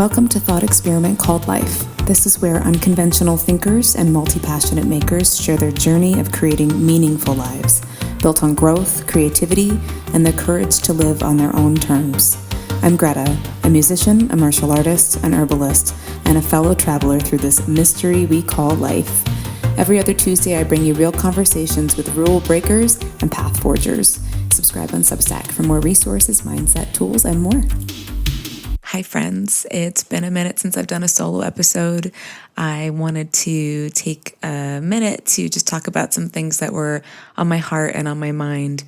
Welcome to Thought Experiment Called Life. This is where unconventional thinkers and multi-passionate makers share their journey of creating meaningful lives, built on growth, creativity, and the courage to live on their own terms. I'm Greta, a musician, a martial artist, an herbalist, and a fellow traveler through this mystery we call life. Every other Tuesday, I bring you real conversations with rule breakers and path forgers. Subscribe on Substack for more resources, mindset, tools, and more. Hi friends, it's been a minute since I've done a solo episode. I wanted to take a minute to just talk about some things that were on my heart and on my mind.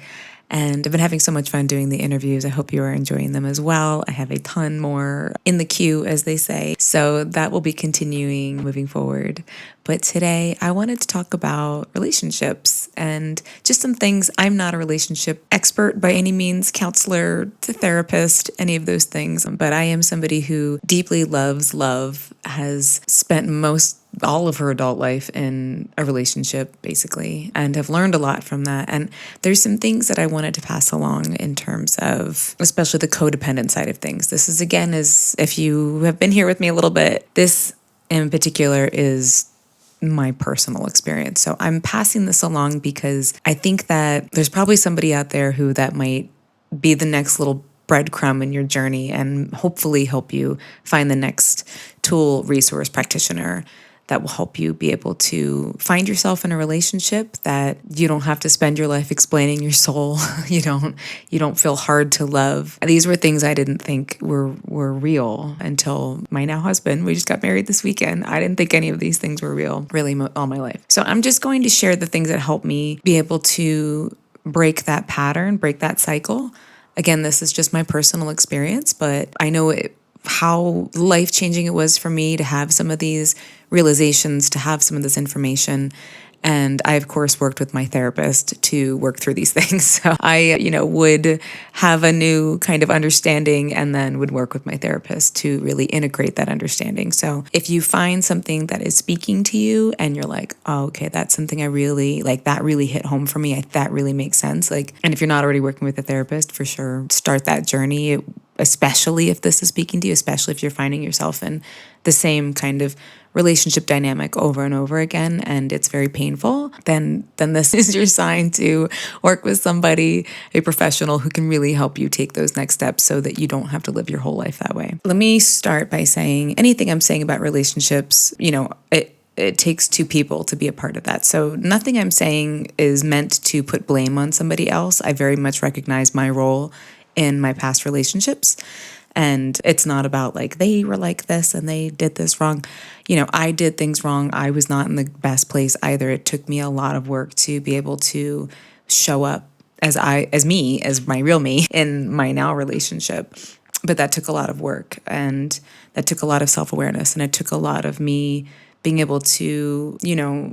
And I've been having so much fun doing the interviews. I hope you are enjoying them as well. I have a ton more in the queue, as they say. So that will be continuing moving forward. But today I wanted to talk about relationships and just some things. I'm not a relationship expert by any means, counselor, therapist, any of those things. But I am somebody who deeply loves love, has spent all of her adult life in a relationship, basically, and have learned a lot from that. And there's some things that I wanted to pass along in terms of, especially the codependent side of things. This is, again, if you have been here with me a little bit, this in particular is my personal experience. So I'm passing this along because I think that there's probably somebody out there who that might be the next little breadcrumb in your journey and hopefully help you find the next tool, resource, practitioner that will help you be able to find yourself in a relationship that you don't have to spend your life explaining your soul. You don't feel hard to love. These were things I didn't think were real until my now husband. We just got married this weekend. I didn't think any of these things were real, really, all my life. So I'm just going to share the things that help me be able to break that pattern, break that cycle. Again, this is just my personal experience, but I know how life-changing it was for me to have some of these realizations, to have some of this information. And I, of course, worked with my therapist to work through these things. So I, would have a new kind of understanding and then would work with my therapist to really integrate that understanding. So if you find something that is speaking to you and you're like, oh, okay, that's something I really, that really hit home for me. That really makes sense. And if you're not already working with a therapist, for sure, start that journey, especially if this is speaking to you, especially if you're finding yourself in the same kind of relationship dynamic over and over again, and it's very painful, then this is your sign to work with somebody, a professional who can really help you take those next steps so that you don't have to live your whole life that way. Let me start by saying anything I'm saying about relationships, it takes two people to be a part of that. So nothing I'm saying is meant to put blame on somebody else. I very much recognize my role in my past relationships. And it's not about they were like this and they did this wrong. I did things wrong. I was not in the best place either. It took me a lot of work to be able to show up as my real me in my now relationship. But that took a lot of work, and that took a lot of self-awareness, and it took a lot of me being able to,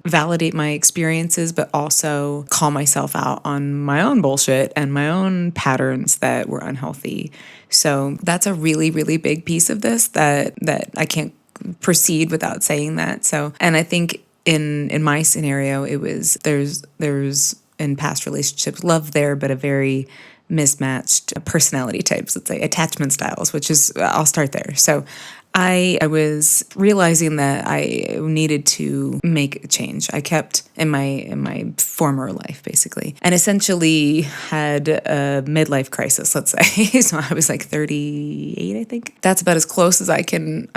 validate my experiences, but also call myself out on my own bullshit and my own patterns that were unhealthy. So that's a really, really big piece of this that I can't proceed without saying that. So, and I think in my scenario, it was, there's in past relationships, love there, but a very mismatched personality types, let's say attachment styles, which is, I'll start there. So I was realizing that I needed to make a change. I kept in my former life, basically, and essentially had a midlife crisis, let's say. So I was 38, I think. That's about as close as I can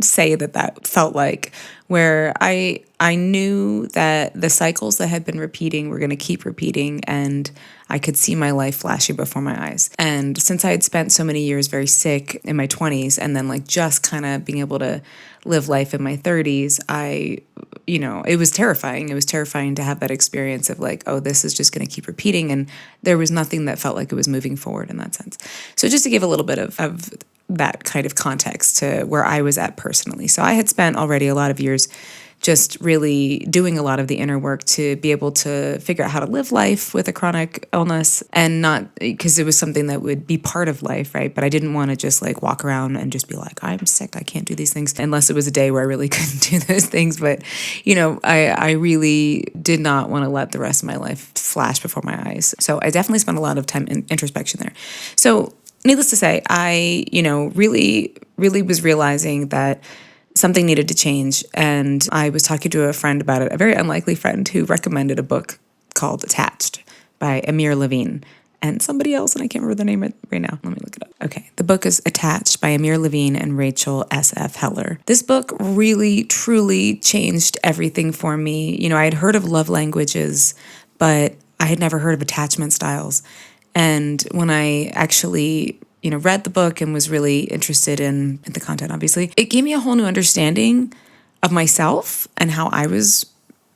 say that felt like, where I knew that the cycles that had been repeating were going to keep repeating, and I could see my life flashing before my eyes. And since I had spent so many years very sick in my 20s, and then just kind of being able to live life in my 30s, it was terrifying. It was terrifying to have that experience of oh, this is just going to keep repeating. And there was nothing that felt like it was moving forward in that sense. So just to give a little bit of that kind of context to where I was at personally. So I had spent already a lot of years just really doing a lot of the inner work to be able to figure out how to live life with a chronic illness, and not because it was something that would be part of life, right? But I didn't want to just walk around and just be I'm sick, I can't do these things, unless it was a day where I really couldn't do those things. But, I really did not want to let the rest of my life flash before my eyes. So I definitely spent a lot of time in introspection there. So needless to say, I, really really was realizing that something needed to change. And I was talking to a friend about it, a very unlikely friend who recommended a book called Attached by Amir Levine and somebody else, and I can't remember the name right now. Let me look it up. Okay, the book is Attached by Amir Levine and Rachel S.F. Heller. This book really, truly changed everything for me. I had heard of love languages, but I had never heard of attachment styles. And when I actually read the book and was really interested in the content, obviously, it gave me a whole new understanding of myself and how I was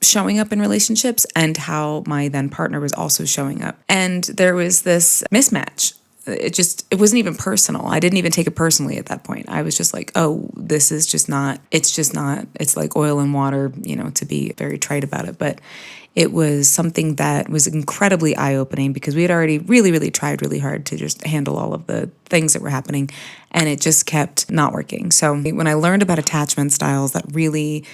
showing up in relationships and how my then partner was also showing up. And there was this mismatch. It wasn't even personal. I didn't even take it personally at that point. I was just like, oh, this is just not, it's like oil and water, to be very trite about it. But it was something that was incredibly eye-opening because we had already really, really tried really hard to just handle all of the things that were happening, and it just kept not working. So when I learned about attachment styles, that really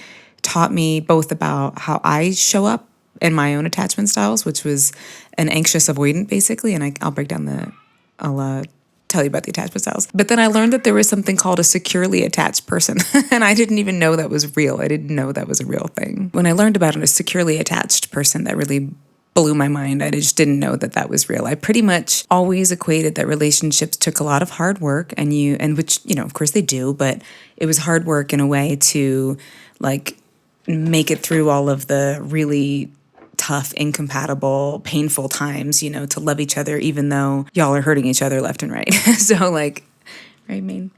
taught me both about how I show up in my own attachment styles, which was an anxious avoidant, basically, and I'll break down I'll tell you about the attachment styles. But then I learned that there was something called a securely attached person, and I didn't even know that was real. I didn't know that was a real thing. When I learned about a securely attached person, that really blew my mind. I just didn't know that was real. I pretty much always equated that relationships took a lot of hard work, and which, of course they do, but it was hard work in a way to like make it through all of the really tough, incompatible, painful times, to love each other, even though y'all are hurting each other left and right. So right, Maine?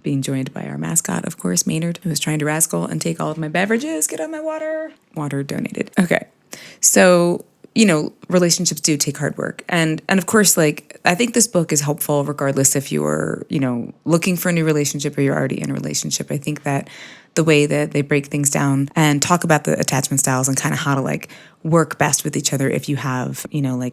Being joined by our mascot, of course, Maynard, who was trying to rascal and take all of my beverages. Get on my water. Water donated. Okay. So, relationships do take hard work. And of course, I think this book is helpful regardless if you're, looking for a new relationship or you're already in a relationship. I think that the way that they break things down and talk about the attachment styles and kind of how to work best with each other if you have,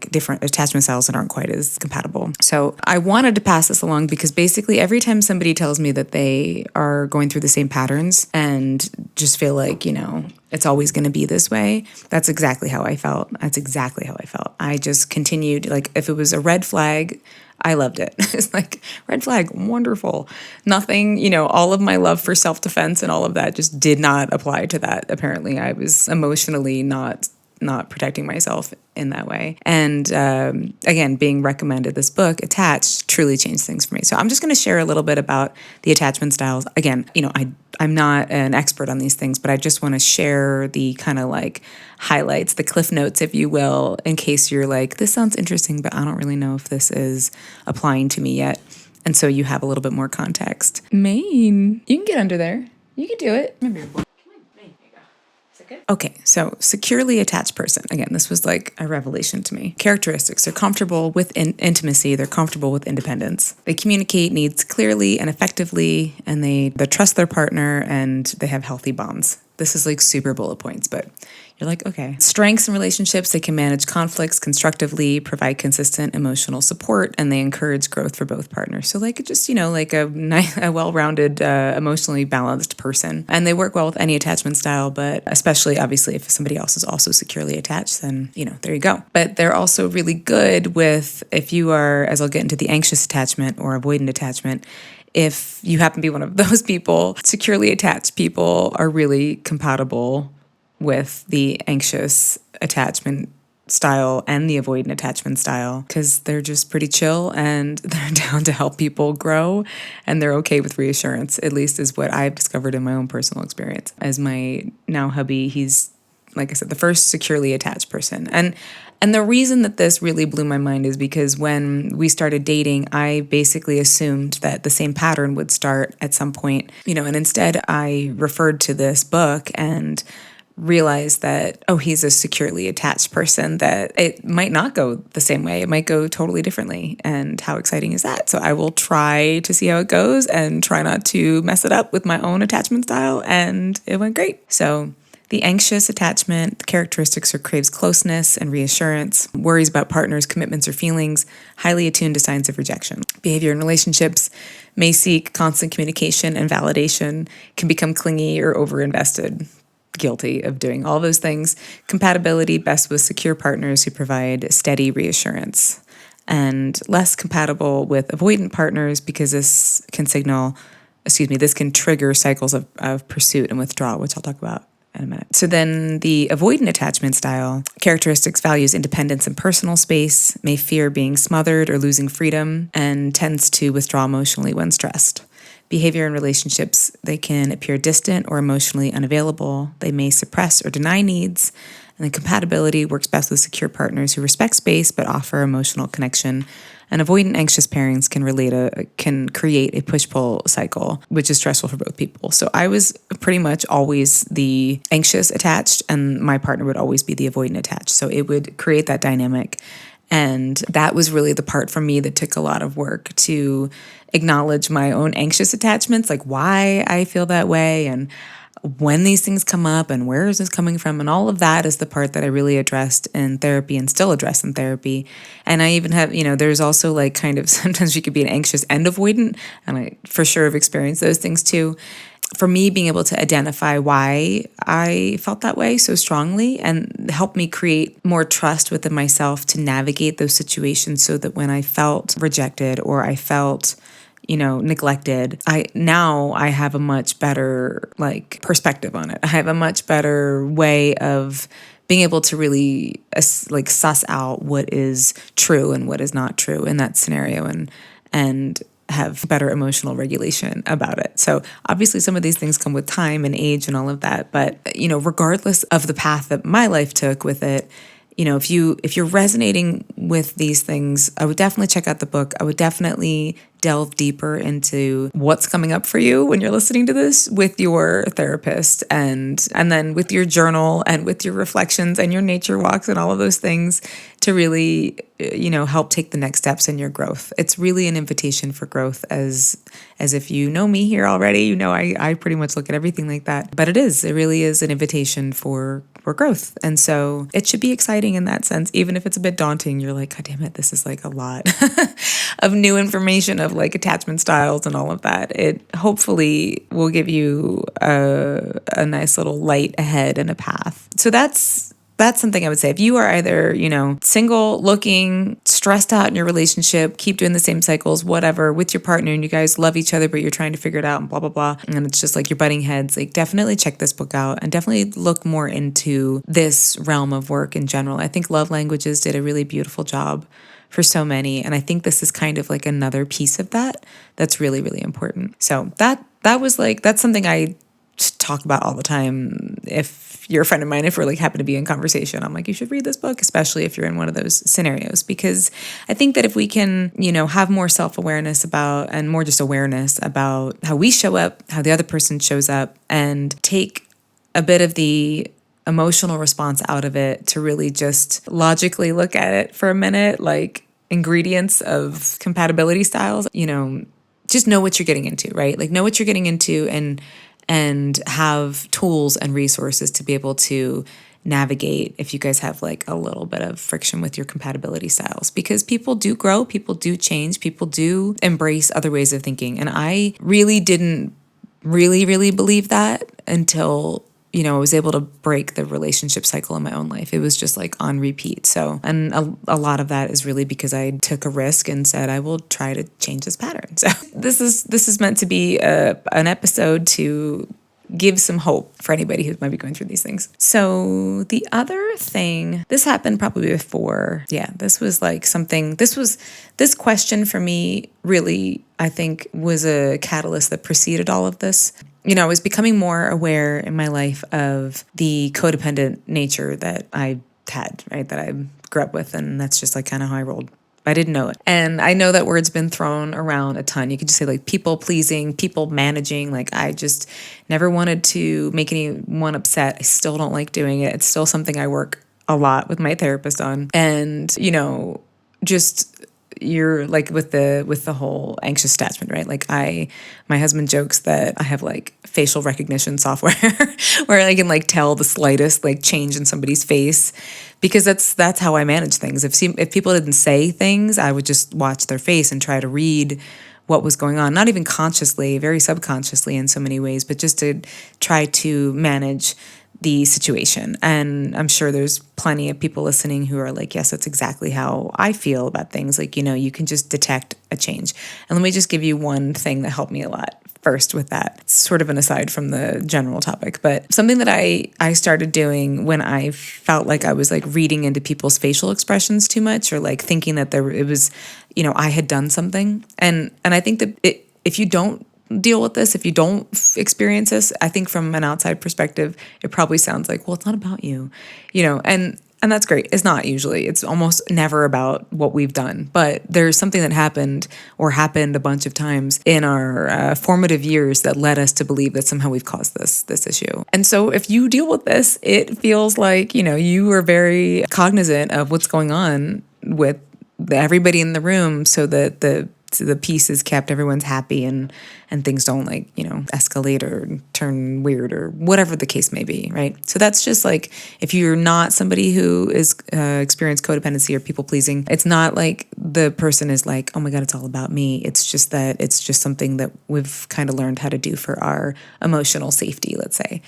different attachment styles that aren't quite as compatible. So I wanted to pass this along because basically every time somebody tells me that they are going through the same patterns and just feel like, it's always going to be this way, that's exactly how I felt. I just continued, if it was a red flag, I loved it. It's like, red flag, wonderful. Nothing, all of my love for self-defense and all of that just did not apply to that. Apparently, I was emotionally not protecting myself in that way. And again, being recommended this book, Attached, truly changed things for me. So I'm just going to share a little bit about the attachment styles. Again, I'm not an expert on these things, but I just want to share the kind of highlights, the cliff notes, if you will, in case you're like, this sounds interesting, but I don't really know if this is applying to me yet. And so you have a little bit more context. Maine, you can get under there. You can do it. Remember your boy. Okay, so securely attached person. Again, this was like a revelation to me. Characteristics: they're comfortable with intimacy, they're comfortable with independence. They communicate needs clearly and effectively, and they trust their partner, and they have healthy bonds. This is super bullet points, but you're like, okay. Strengths in relationships: they can manage conflicts constructively, provide consistent emotional support, and they encourage growth for both partners. So just, a well-rounded, emotionally balanced person. And they work well with any attachment style, but especially obviously if somebody else is also securely attached, then, there you go. But they're also really good with, if you are, as I'll get into the anxious attachment or avoidant attachment, if you happen to be one of those people, securely attached people are really compatible with the anxious attachment style and the avoidant attachment style because they're just pretty chill and they're down to help people grow and they're okay with reassurance, at least is what I've discovered in my own personal experience. As my now hubby, he's, like I said, the first securely attached person. And the reason that this really blew my mind is because when we started dating, I basically assumed that the same pattern would start at some point, and instead I referred to this book and realized that, oh, he's a securely attached person, that it might not go the same way. It might go totally differently. And how exciting is that? So I will try to see how it goes and try not to mess it up with my own attachment style. And it went great. So the anxious attachment characteristics are craves closeness and reassurance, worries about partners' commitments or feelings, highly attuned to signs of rejection. Behavior in relationships may seek constant communication and validation, can become clingy or overinvested. Guilty of doing all those things. Compatibility best with secure partners who provide steady reassurance. and less compatible with avoidant partners because this can trigger cycles of pursuit and withdrawal, which I'll talk about in a minute. So then the avoidant attachment style characteristics values independence and personal space, may fear being smothered or losing freedom, and tends to withdraw emotionally when stressed. Behavior in relationships, they can appear distant or emotionally unavailable. They may suppress or deny needs. And the compatibility works best with secure partners who respect space but offer emotional connection. And avoidant anxious pairings can create a push-pull cycle, which is stressful for both people. So I was pretty much always the anxious attached, and my partner would always be the avoidant attached. So it would create that dynamic. And that was really the part for me that took a lot of work to acknowledge my own anxious attachments, like why I feel that way and when these things come up and where is this coming from, and all of that is the part that I really addressed in therapy and still address in therapy. And I even have, there's also like kind of sometimes you could be an anxious and avoidant, and I for sure have experienced those things too. For me, being able to identify why I felt that way so strongly and help me create more trust within myself to navigate those situations so that when I felt rejected or I felt neglected, I have a much better perspective on it. I have a much better way of being able to really suss out what is true and what is not true in that scenario and have better emotional regulation about it. So obviously some of these things come with time and age and all of that, but regardless of the path that my life took with it, if you're resonating with these things, I would definitely check out the book. I would definitely delve deeper into what's coming up for you when you're listening to this with your therapist and then with your journal and with your reflections and your nature walks and all of those things to really help take the next steps in your growth. It's really an invitation for growth, as if you know me here already, I pretty much look at everything like that. But it really is an invitation for growth. And so it should be exciting in that sense, even if it's a bit daunting. You're like, God damn it, this is like a lot of new information of attachment styles and all of that. It hopefully will give you a nice little light ahead and a path. So that's something I would say. If you are either, single, looking, stressed out in your relationship, keep doing the same cycles, whatever, with your partner, and you guys love each other, but you're trying to figure it out and blah, blah, blah, and it's just like you're butting heads, definitely check this book out and definitely look more into this realm of work in general. I think Love Languages did a really beautiful job for so many, and I think this is kind of another piece of that that's really, really important. So that's something I talk about all the time. If you're a friend of mine, if we're happen to be in conversation, I'm like, you should read this book, especially if you're in one of those scenarios, because I think that if we can, have more self-awareness about and more just awareness about how we show up, how the other person shows up, and take a bit of the emotional response out of it to really just logically look at it for a minute, ingredients of compatibility styles, just know what you're getting into, right? Know what you're getting into and have tools and resources to be able to navigate if you guys have a little bit of friction with your compatibility styles, because people do grow, people do change, people do embrace other ways of thinking. And I really didn't really believe that until I was able to break the relationship cycle in my own life. It was just on repeat. So, and a lot of that is really because I took a risk and said, I will try to change this pattern. So this is meant to be an episode to give some hope for anybody who might be going through these things. So the other thing, this happened probably before. Yeah, this was this question for me really, I think, was a catalyst that preceded all of this. I was becoming more aware in my life of the codependent nature that I had, right? That I grew up with. And that's just kind of how I rolled. I didn't know it. And I know that word's been thrown around a ton. You could just say people pleasing, people managing. I just never wanted to make anyone upset. I still don't like doing it. It's still something I work a lot with my therapist on. And, just you're with the whole anxious attachment, right? My husband jokes that I have facial recognition software where I can tell the slightest change in somebody's face, because that's how I manage things. If people didn't say things, I would just watch their face and try to read what was going on, not even consciously, very subconsciously in so many ways, but just to try to manage the situation. And I'm sure there's plenty of people listening who are like, yes, that's exactly how I feel about things. Like, you can just detect a change. And let me just give you one thing that helped me a lot first with that. It's sort of an aside from the general topic, but something that I started doing when I felt like I was like reading into people's facial expressions too much, or like thinking that it was, I had done something. And I think that if you don't deal with this, if you don't experience this, I think from an outside perspective, it probably sounds like, well, it's not about you, and that's great. It's not usually. It's almost never about what we've done. But there's something that happened a bunch of times in our formative years that led us to believe that somehow we've caused this issue. And so if you deal with this, it feels like, you are very cognizant of what's going on with everybody in the room, so that the peace is kept, everyone's happy, and things don't escalate or turn weird or whatever the case may be, right? So that's just like, if you're not somebody who is experienced codependency or people pleasing, it's not like the person is like, oh my God, it's all about me. It's just that it's just something that we've kind of learned how to do for our emotional safety, let's say.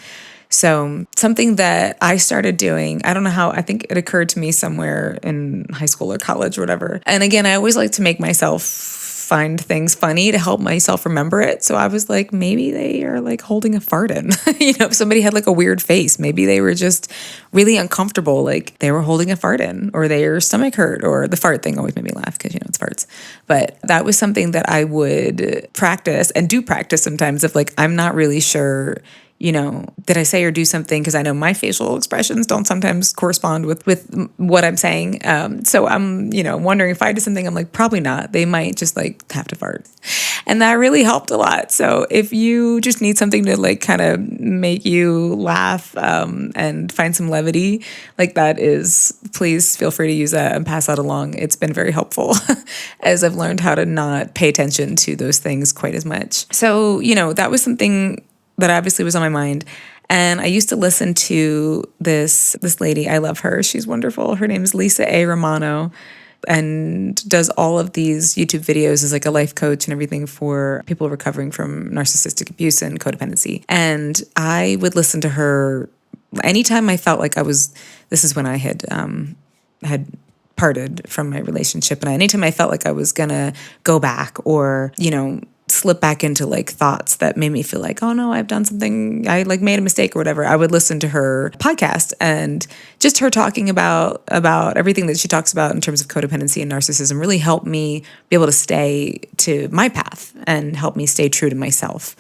So something that I started doing, I don't know how, I think it occurred to me somewhere in high school or college or whatever. And again, I always like to make myself find things funny to help myself remember it. So I was like, maybe they are like holding a fart in. If somebody had like a weird face, maybe they were just really uncomfortable, like they were holding a fart in, or their stomach hurt, or the fart thing always made me laugh because, it's farts. But that was something that I would practice and do practice sometimes, if like, I'm not really sure, did I say or do something? Because I know my facial expressions don't sometimes correspond with what I'm saying. So I'm, wondering if I did something, I'm like, probably not. They might just like have to fart. And that really helped a lot. So if you just need something to like kind of make you laugh and find some levity, like that is, please feel free to use that and pass that along. It's been very helpful as I've learned how to not pay attention to those things quite as much. So, that was something that obviously was on my mind. And I used to listen to this lady. I love her. She's wonderful. Her name is Lisa A. Romano, and does all of these YouTube videos as like a life coach and everything for people recovering from narcissistic abuse and codependency. And I would listen to her anytime I felt like this is when I had parted from my relationship. And anytime I felt like I was going to go back or, slip back into like thoughts that made me feel like, oh no, I've done something, I like made a mistake or whatever, I would listen to her podcast, and just her talking about everything that she talks about in terms of codependency and narcissism really helped me be able to stay to my path and help me stay true to myself.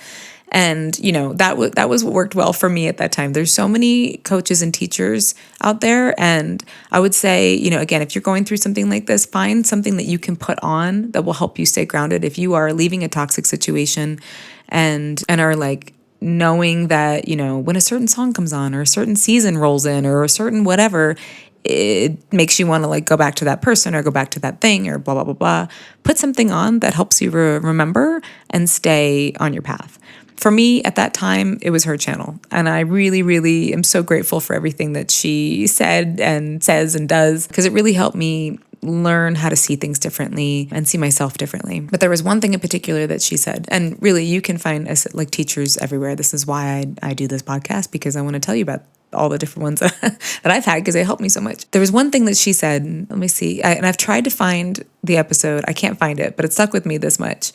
And, that was what worked well for me at that time. There's so many coaches and teachers out there. And I would say, again, if you're going through something like this, find something that you can put on that will help you stay grounded. If you are leaving a toxic situation and are like knowing that, when a certain song comes on or a certain season rolls in or a certain whatever, it makes you want to like go back to that person or go back to that thing or blah, blah, blah, blah. Put something on that helps you remember and stay on your path. For me, at that time, it was her channel. And I really, really am so grateful for everything that she said and says and does, because it really helped me learn how to see things differently and see myself differently. But there was one thing in particular that she said, and really you can find like teachers everywhere. This is why I do this podcast, because I want to tell you about all the different ones that I've had, because they helped me so much. There was one thing that she said, let me see, and I've tried to find the episode. I can't find it, but it stuck with me this much.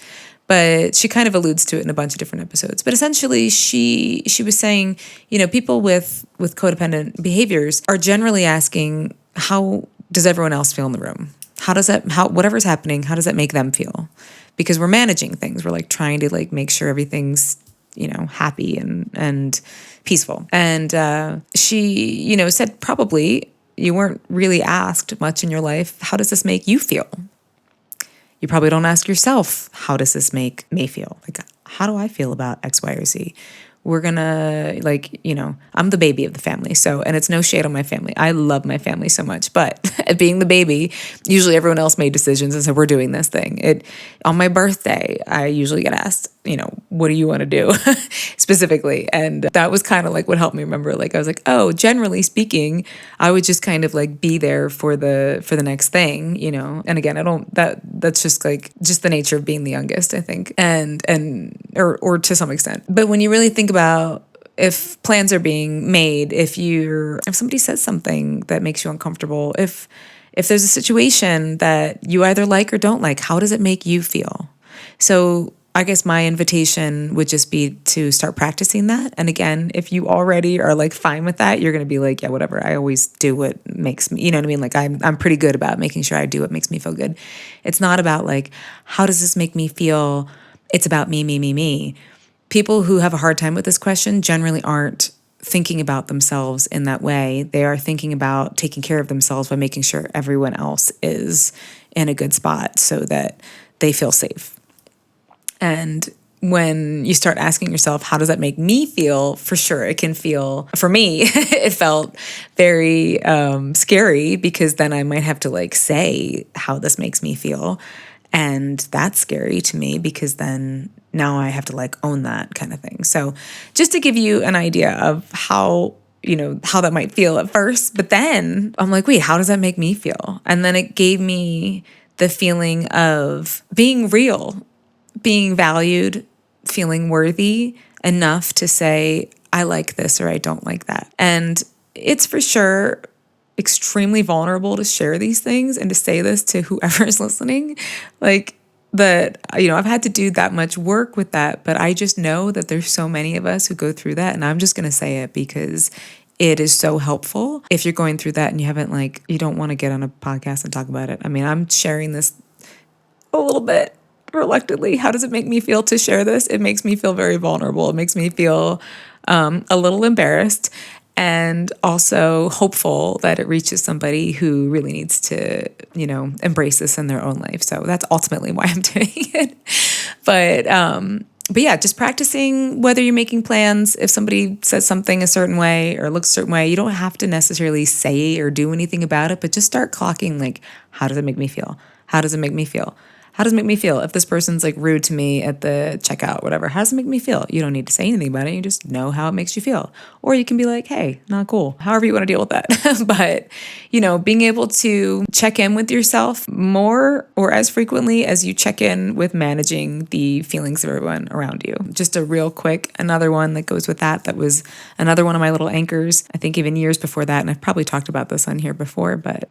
But she kind of alludes to it in a bunch of different episodes. But essentially, she was saying, people with codependent behaviors are generally asking, how does everyone else feel in the room? Whatever's happening, how does that make them feel? Because we're managing things. We're like trying to like make sure everything's, happy and peaceful. And she, said probably you weren't really asked much in your life, how does this make you feel? You probably don't ask yourself, how does this make me feel? Like, how do I feel about X, Y, or Z? We're gonna I'm the baby of the family. So, and it's no shade on my family. I love my family so much, but being the baby, usually everyone else made decisions and said, we're doing this thing. On my birthday, I usually get asked, what do you want to do specifically? And that was kind of like what helped me remember. Like, I was like, oh, generally speaking, I would just kind of like be there for the next thing, And again, that's just the nature of being the youngest, I think. And or to some extent. But when you really think about if plans are being made, if somebody says something that makes you uncomfortable, if there's a situation that you either like or don't like, how does it make you feel? So I guess my invitation would just be to start practicing that. And again, if you already are like fine with that, you're going to be like, yeah, whatever. I always do what makes me, you know what I mean? Like I'm pretty good about making sure I do what makes me feel good. It's not about like, how does this make me feel? It's about me, me, me, me. People who have a hard time with this question generally aren't thinking about themselves in that way. They are thinking about taking care of themselves by making sure everyone else is in a good spot so that they feel safe. And when you start asking yourself, how does that make me feel? For sure, it can feel, for me, it felt very scary, because then I might have to like say how this makes me feel. And that's scary to me, because then now I have to like own that kind of thing. So just to give you an idea of how that might feel at first, but then I'm like, wait, how does that make me feel? And then it gave me the feeling of being real, being valued, feeling worthy enough to say, I like this or I don't like that. And it's for sure extremely vulnerable to share these things and to say this to whoever is listening. Like that, I've had to do that much work with that, but I just know that there's so many of us who go through that. And I'm just going to say it because it is so helpful. If you're going through that and you don't want to get on a podcast and talk about it. I mean, I'm sharing this a little bit reluctantly. How does it make me feel to share this? It makes me feel very vulnerable. It makes me feel a little embarrassed, and also hopeful that it reaches somebody who really needs to, embrace this in their own life. So that's ultimately why I'm doing it. But yeah, just practicing, whether you're making plans, if somebody says something a certain way or looks a certain way, you don't have to necessarily say or do anything about it, but just start clocking, like, how does it make me feel? How does it make me feel? How does it make me feel? If this person's like rude to me at the checkout, whatever, how does it make me feel? You don't need to say anything about it. You just know how it makes you feel. Or you can be like, hey, not cool. However you want to deal with that. But, being able to check in with yourself more or as frequently as you check in with managing the feelings of everyone around you. Just a real quick, another one that goes with that was another one of my little anchors, I think even years before that. And I've probably talked about this on here before, but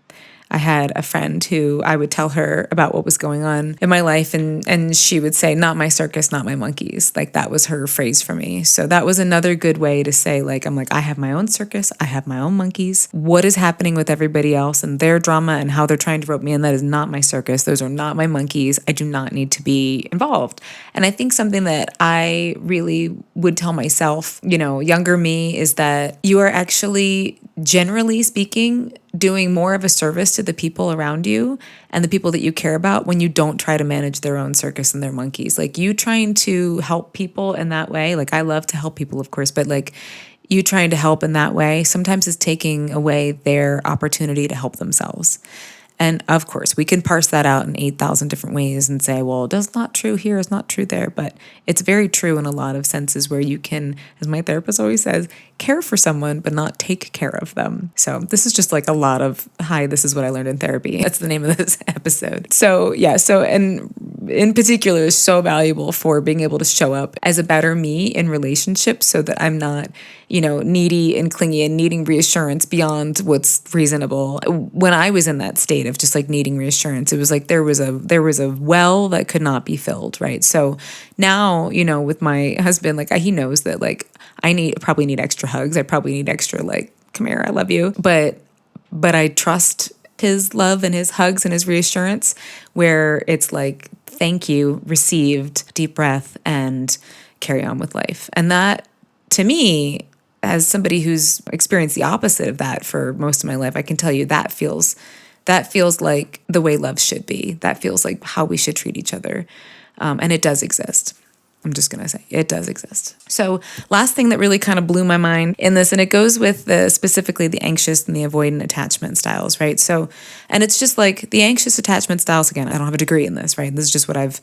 I had a friend who I would tell her about what was going on in my life, and she would say, not my circus, not my monkeys. Like, that was her phrase for me. So that was another good way to say, like, I have my own circus, I have my own monkeys. What is happening with everybody else and their drama and how they're trying to rope me in, that is not my circus. Those are not my monkeys. I do not need to be involved. And I think something that I really would tell myself, younger me, is that you are actually, generally speaking, doing more of a service to the people around you and the people that you care about when you don't try to manage their own circus and their monkeys. Like, you trying to help people in that way. Like, I love to help people, of course, but like, you trying to help in that way sometimes is taking away their opportunity to help themselves. And of course, we can parse that out in 8,000 different ways and say, well, that's not true here, it's not true there. But it's very true in a lot of senses, where you can, as my therapist always says, care for someone, but not take care of them. So this is just like a lot of, hi, this is what I learned in therapy. That's the name of this episode. So yeah, and in particular is so valuable for being able to show up as a better me in relationships, so that I'm not, needy and clingy and needing reassurance beyond what's reasonable. When I was in that state of just like needing reassurance, it was like there was a well that could not be filled, right? So now, with my husband, like, he knows that, like, I probably need extra hugs. I probably need extra, like, come here, I love you. But I trust his love and his hugs and his reassurance, where it's like, thank you, received, deep breath, and carry on with life. And that, to me, as somebody who's experienced the opposite of that for most of my life, I can tell you that feels like the way love should be. That feels like how we should treat each other. And it does exist. I'm just going to say it does exist. So last thing that really kind of blew my mind in this, and it goes with specifically the anxious and the avoidant attachment styles, right? So, and it's just like the anxious attachment styles, again, I don't have a degree in this, right? This is just what I've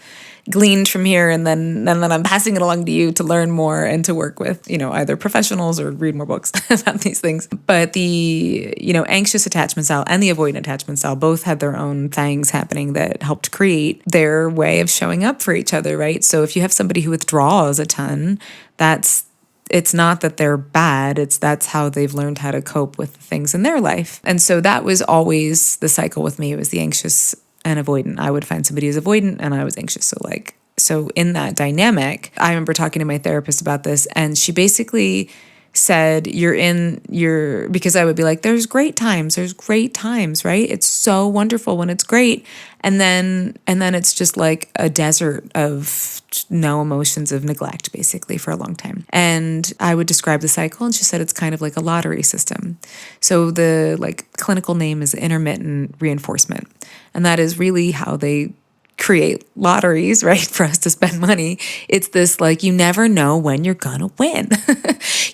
gleaned from here. And then I'm passing it along to you to learn more and to work with, either professionals or read more books about these things. But the, anxious attachment style and the avoidant attachment style both had their own things happening that helped create their way of showing up for each other, right? So if you have somebody who withdraws a ton, that's it's not that they're bad, that's how they've learned how to cope with things in their life. And so that was always the cycle with me. It was the anxious and avoidant. I would find somebody who's avoidant and I was anxious. So in that dynamic, I remember talking to my therapist about this, and she basically said, because I would be like, there's great times, right? It's so wonderful when it's great. And then it's just like a desert of no emotions, of neglect, basically, for a long time. And I would describe the cycle, and she said it's kind of like a lottery system. So the clinical name is intermittent reinforcement. And that is really how they create lotteries, right, for us to spend money. It's this you never know when you're gonna win.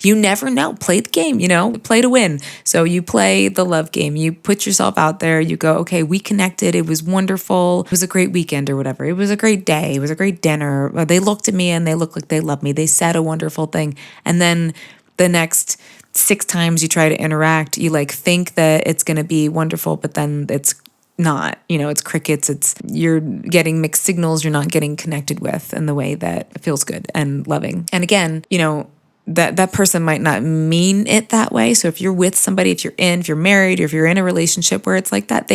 You never know. Play the game, play to win. So you play the love game. You put yourself out there. You go, okay, we connected. It was wonderful. It was a great weekend or whatever. It was a great day. It was a great dinner. They looked at me and they looked like they loved me. They said a wonderful thing. And then the next 6 times you try to interact, you think that it's going to be wonderful, but then it's not, it's crickets. You're getting mixed signals. You're not getting connected with in the way that feels good and loving. And again, that person might not mean it that way. So if you're with somebody, if you're married, or if you're in a relationship where it's like that,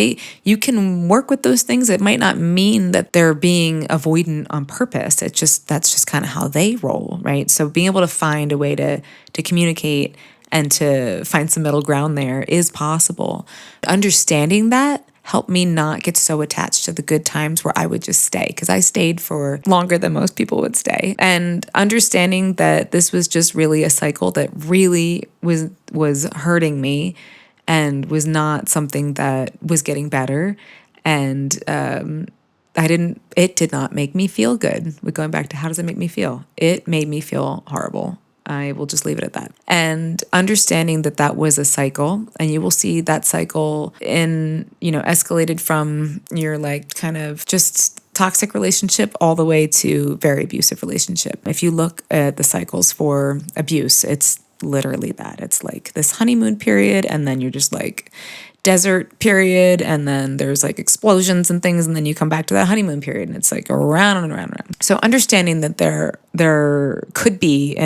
you can work with those things. It might not mean that they're being avoidant on purpose. That's just kind of how they roll, right? So being able to find a way to communicate and to find some middle ground there is possible. Understanding that helped me not get so attached to the good times where I would just stay, because I stayed for longer than most people would stay. And understanding that this was just really a cycle that really was hurting me and was not something that was getting better. And it did not make me feel good. We're going back to, how does it make me feel? It made me feel horrible. I will just leave it at that. And understanding that was a cycle, and you will see that cycle escalated from your kind of just toxic relationship all the way to very abusive relationship. If you look at the cycles for abuse, it's literally that. It's this honeymoon period, and then you're just desert period, and then there's explosions and things, and then you come back to that honeymoon period, and it's around and around and around. So understanding that there could be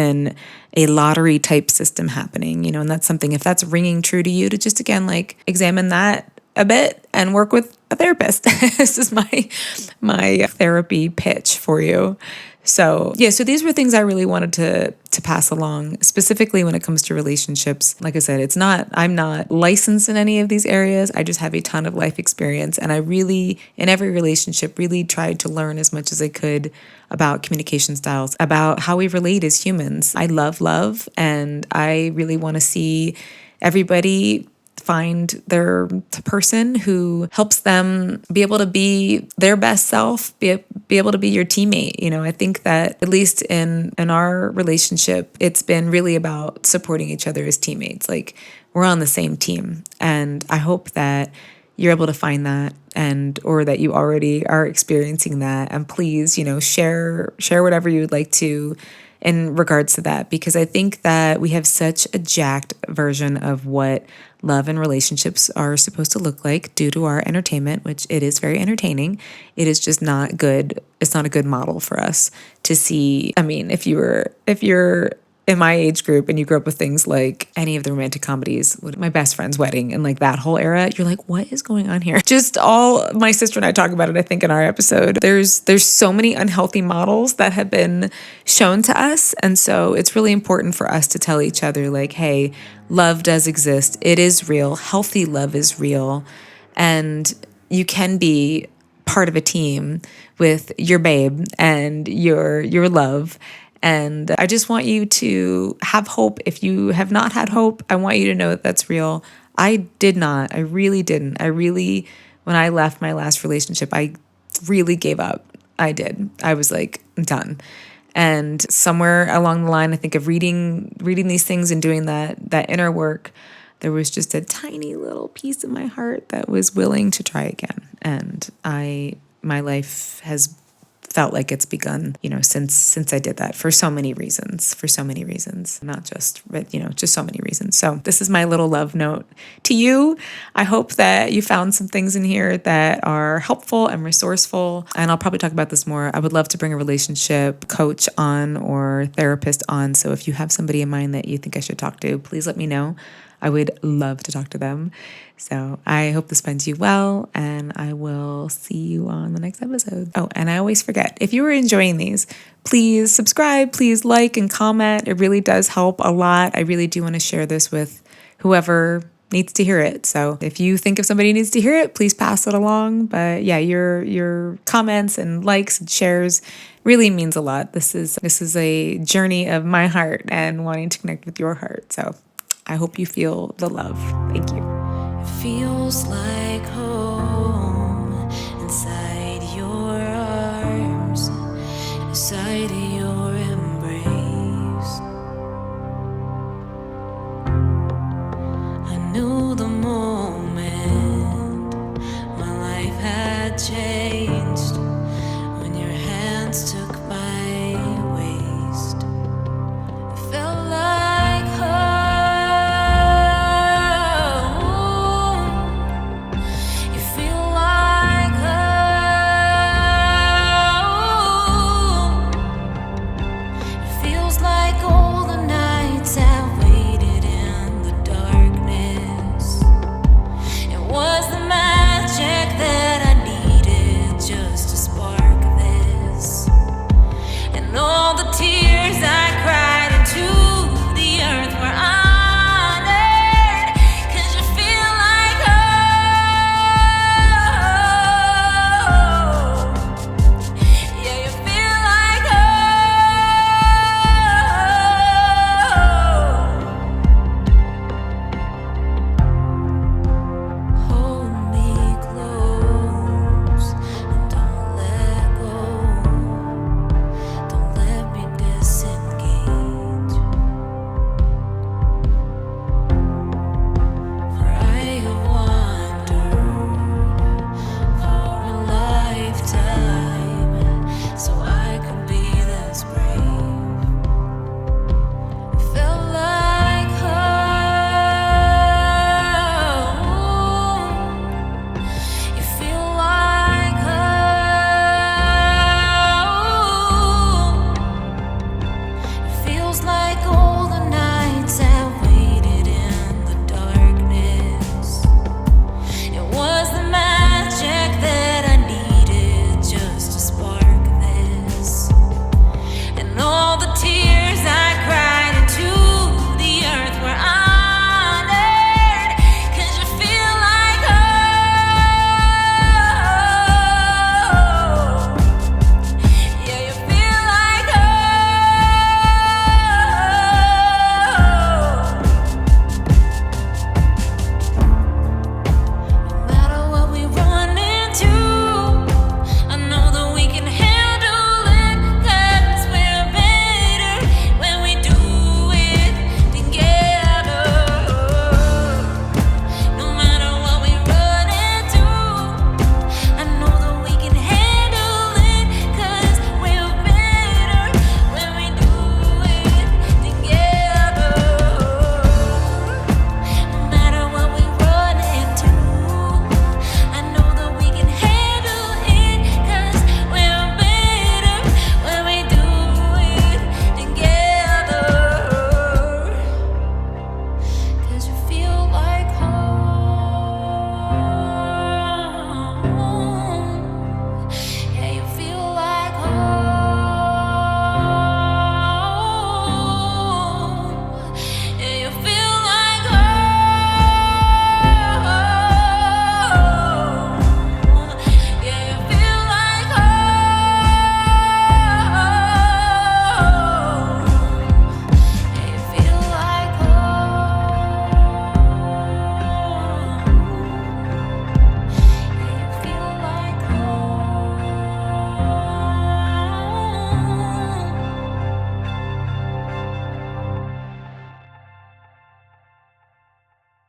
a lottery type system happening, and that's something, if that's ringing true to you, to just again examine that a bit and work with a therapist. This is my therapy pitch for you. So so these were things I really wanted to pass along, specifically when it comes to relationships. Like I said, I'm not licensed in any of these areas. I just have a ton of life experience. And I really, in every relationship, really tried to learn as much as I could about communication styles, about how we relate as humans. I love love, and I really want to see everybody find their person who helps them be able to be their best self, be able to be your teammate. I think that at least in our relationship, it's been really about supporting each other as teammates. We're on the same team. And I hope that you're able to find that, or that you already are experiencing that. And please, share whatever you would like to in regards to that, because I think that we have such a jacked version of what love and relationships are supposed to look like due to our entertainment, which it is very entertaining. It is just not good. It's not a good model for us to see. I mean, if you're in my age group and you grew up with things like any of the romantic comedies, My Best Friend's Wedding, and that whole era, you're like, what is going on here? Just my sister and I talk about it, I think, in our episode. There's so many unhealthy models that have been shown to us. And so it's really important for us to tell each other, hey, love does exist. It is real. Healthy love is real. And you can be part of a team with your babe and your love. And I just want you to have hope. If you have not had hope, I want you to know that that's real. I did not. I really didn't. When I left my last relationship, I really gave up. I did. I was done. And somewhere along the line, I think of reading these things and doing that inner work, there was just a tiny little piece of my heart that was willing to try again. And my life has felt like it's begun, since I did that for so many reasons, not just, but, just so many reasons. So this is my little love note to you. I hope that you found some things in here that are helpful and resourceful. And I'll probably talk about this more. I would love to bring a relationship coach on or therapist on. So if you have somebody in mind that you think I should talk to, please let me know. I would love to talk to them. So I hope this finds you well, and I will see you on the next episode. Oh, and I always forget, if you are enjoying these, please subscribe, please like and comment. It really does help a lot. I really do want to share this with whoever needs to hear it. So if you think if somebody needs to hear it, please pass it along. But yeah, your comments and likes and shares really means a lot. This is a journey of my heart and wanting to connect with your heart. So I hope you feel the love. Thank you. It feels like home inside your arms, inside your